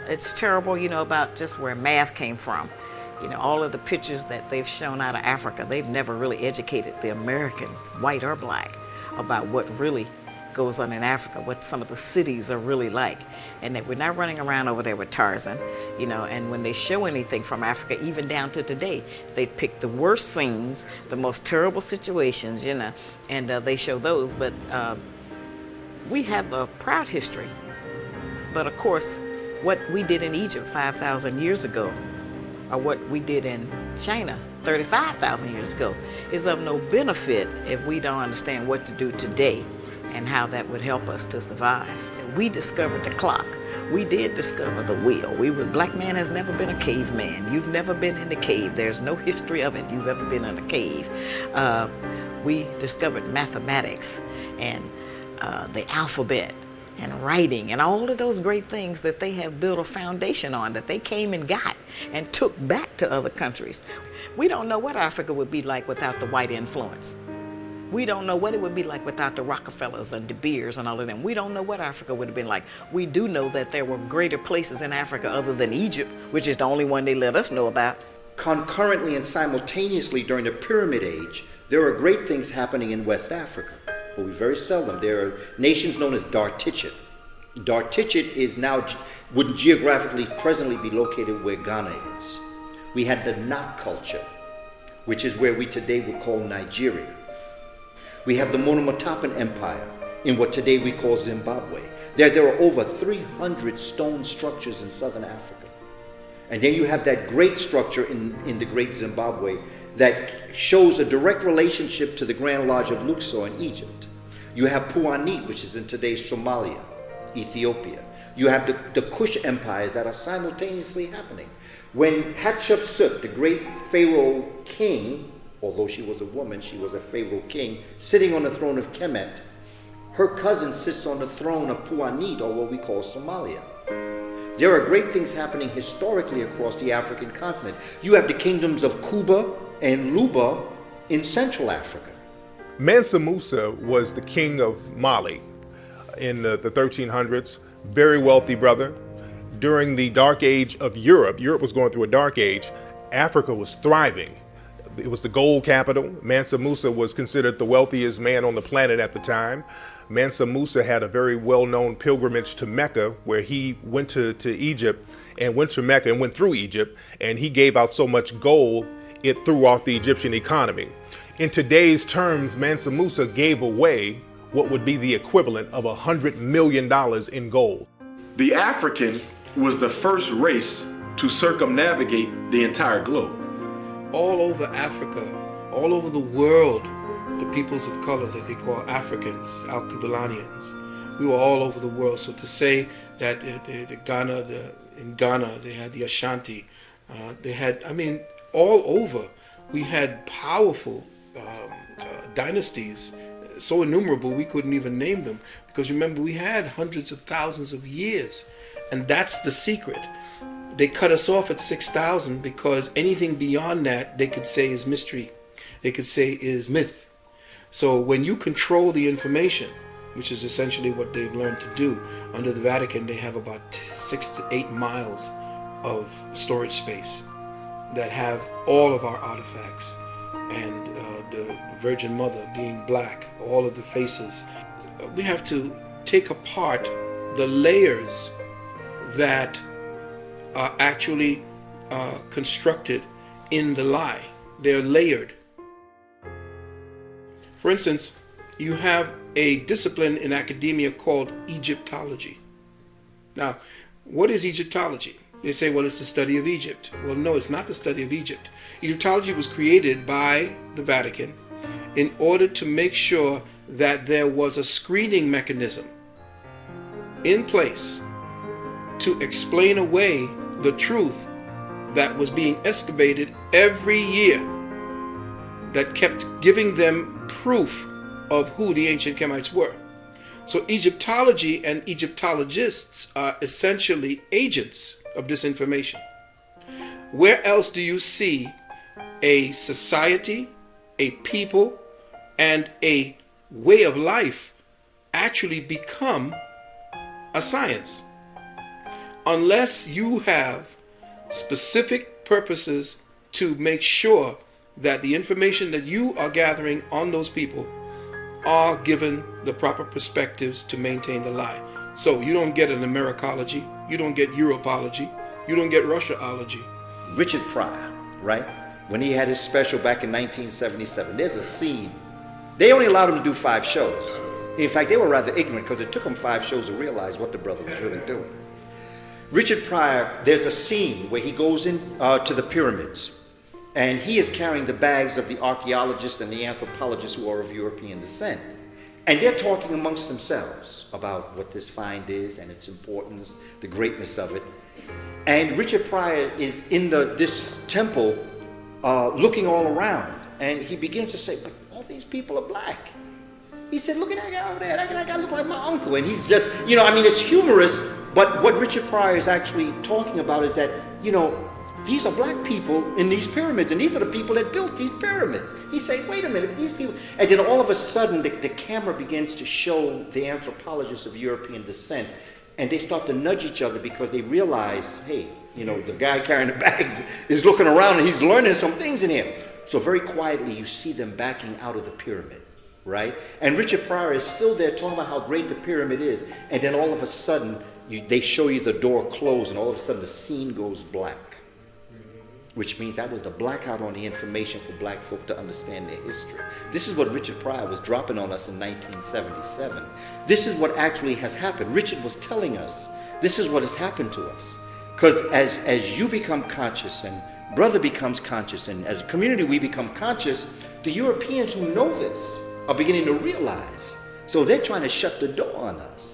It's terrible, about just where math came from. All of the pictures that they've shown out of Africa, they've never really educated the Americans, white or black, about what really goes on in Africa, what some of the cities are really like, and that we're not running around over there with Tarzan, and when they show anything from Africa, even down to today, they pick the worst scenes, the most terrible situations, and they show those, but we have a proud history. But of course, what we did in Egypt 5,000 years ago, or what we did in China 35,000 years ago, is of no benefit if we don't understand what to do today and how that would help us to survive. We discovered the clock. We did discover the wheel. Black man has never been a caveman. You've never been in the cave. There's no history of it. You've ever been in a cave. We discovered mathematics and the alphabet and writing and all of those great things that they have built a foundation on, that they came and got and took back to other countries. We don't know what Africa would be like without the white influence. We don't know what it would be like without the Rockefellers and De Beers and all of them. We don't know what Africa would have been like. We do know that there were greater places in Africa other than Egypt, which is the only one they let us know about. Concurrently and simultaneously during the Pyramid Age, there are great things happening in West Africa. But we very seldom. There are nations known as Dar-Tichet. Dar-Tichet is now, would geographically presently be located where Ghana is. We had the Nak culture, which is where we today would call Nigeria. We have the Monomotapan Empire in what today we call Zimbabwe. There are over 300 stone structures in southern Africa. And then you have that great structure in the great Zimbabwe that shows a direct relationship to the Grand Lodge of Luxor in Egypt. You have Puanit, which is in today's Somalia, Ethiopia. You have the Kush empires that are simultaneously happening. When Hatshepsut, the great Pharaoh king, although she was a woman, she was a Pharaoh king, sitting on the throne of Kemet, her cousin sits on the throne of Puanit, or what we call Somalia. There are great things happening historically across the African continent. You have the kingdoms of Kuba and Luba in Central Africa. Mansa Musa was the king of Mali in the 1300s, very wealthy brother. During the dark age of Europe was going through a dark age, Africa was thriving. It was the gold capital. Mansa Musa was considered the wealthiest man on the planet at the time. Mansa Musa had a very well-known pilgrimage to Mecca, where he went to Egypt and went to Mecca and went through Egypt, and he gave out so much gold, it threw off the Egyptian economy. In today's terms, Mansa Musa gave away what would be the equivalent of $100 million in gold. The African was the first race to circumnavigate the entire globe. All over Africa, all over the world, the peoples of color that they call Africans, Alkebulanans, we were all over the world. So to say that in Ghana they had the Ashanti, they had, all over, we had powerful dynasties, so innumerable we couldn't even name them, because remember, we had hundreds of thousands of years, and that's the secret. They cut us off at 6,000 because anything beyond that they could say is mystery, they could say is myth. So when you control the information, which is essentially what they've learned to do, under the Vatican they have about 6 to 8 miles of storage space that have all of our artifacts, and the Virgin Mother being black, all of the faces. We have to take apart the layers that are actually constructed in the lie. They're layered. For instance, you have a discipline in academia called Egyptology. Now, what is Egyptology? They say, well, it's the study of Egypt. Well, no, it's not the study of Egypt. Egyptology was created by the Vatican in order to make sure that there was a screening mechanism in place to explain away the truth that was being excavated every year, that kept giving them proof of who the ancient Kemites were. So Egyptology and Egyptologists are essentially agents of this information. Where else do you see a society, a people, and a way of life actually become a science? unless you have specific purposes to make sure that the information that you are gathering on those people are given the proper perspectives to maintain the lie. So you don't get an Americology, you don't get Europology, you don't get Russiaology. Richard Pryor, right? When he had his special back in 1977, there's a scene. They only allowed him to do 5 shows. In fact, they were rather ignorant because it took them 5 shows to realize what the brother was really doing. Richard Pryor, there's a scene where he goes in to the pyramids, and he is carrying the bags of the archaeologists and the anthropologists who are of European descent. And they're talking amongst themselves about what this find is and its importance, the greatness of it. And Richard Pryor is in this temple looking all around, and he begins to say, but all these people are black. He said, look at that guy over there. That guy look like my uncle. And he's just, it's humorous, but what Richard Pryor is actually talking about is that, these are black people in these pyramids, and these are the people that built these pyramids. He's saying, wait a minute, these people... And then all of a sudden, the camera begins to show the anthropologists of European descent, and they start to nudge each other because they realize, hey, the guy carrying the bags is looking around and he's learning some things in here. So very quietly, you see them backing out of the pyramid, right? And Richard Pryor is still there talking about how great the pyramid is, and then all of a sudden, they show you the door close, and all of a sudden the scene goes black. Which means that was the blackout on the information for black folk to understand their history. This is what Richard Pryor was dropping on us in 1977. This is what actually has happened. Richard was telling us, this is what has happened to us. Because as you become conscious, and brother becomes conscious, and as a community we become conscious, the Europeans who know this are beginning to realize. So they're trying to shut the door on us.